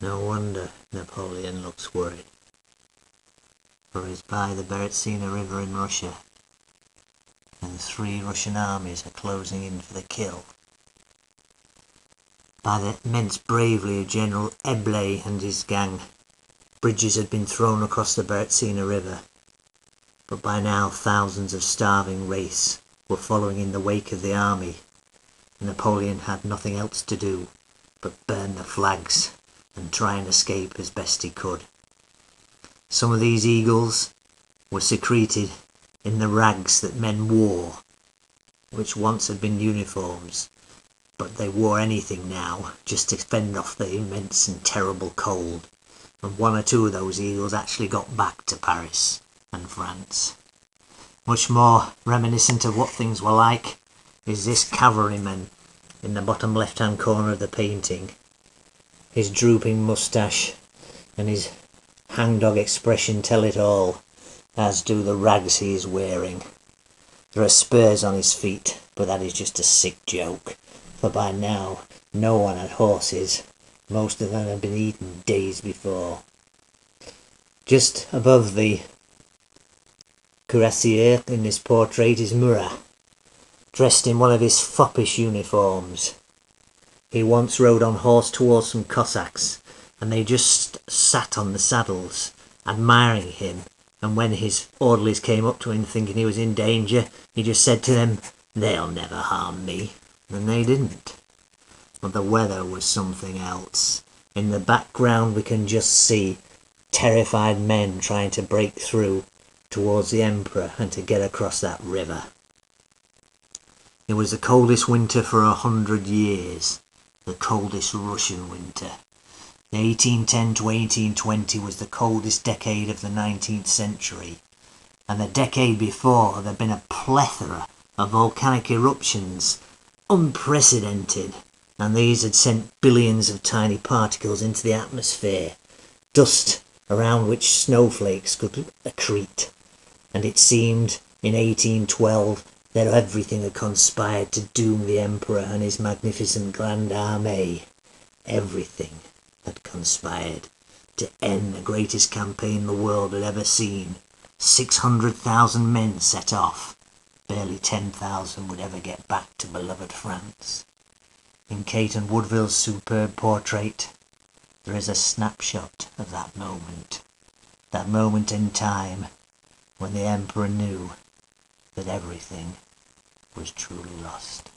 No wonder Napoleon looks worried, for he's by the Berezina River in Russia, and 3 Russian armies are closing in for the kill. By the immense bravery of General Eblé and his gang, bridges had been thrown across the Berezina River, but by now thousands of starving race were following in the wake of the army, and Napoleon had nothing else to do but burn the flags and try and escape as best he could. Some of these eagles were secreted in the rags that men wore, which once had been uniforms, but they wore anything now just to fend off the immense and terrible cold, and 1 or 2 of those eagles actually got back to Paris and France. Much more reminiscent of what things were like is this cavalryman in the bottom left-hand corner of the painting. His drooping moustache and his hangdog expression tell it all, as do the rags he is wearing. There are spurs on his feet, but that is just a sick joke, for by now no one had horses. Most of them had been eaten days before. Just above the cuirassier in this portrait is Murat, dressed in one of his foppish uniforms. He once rode on horse towards some Cossacks, and they just sat on the saddles, admiring him, and when his orderlies came up to him thinking he was in danger, he just said to them, "They'll never harm me," and they didn't. But the weather was something else. In the background we can just see terrified men trying to break through towards the Emperor and to get across that river. It was the coldest winter for 100 years. The coldest Russian winter. The 1810 to 1820 was the coldest decade of the 19th century, and the decade before there had been a plethora of volcanic eruptions, unprecedented, and these had sent billions of tiny particles into the atmosphere, dust around which snowflakes could accrete, and it seemed in 1812 that everything had conspired to doom the Emperor and his magnificent Grand Armée. Everything had conspired to end the greatest campaign the world had ever seen. 600,000 men set off. Barely 10,000 would ever get back to beloved France. In Caton Woodville's superb portrait, there is a snapshot of that moment in time when the Emperor knew that everything was truly lost.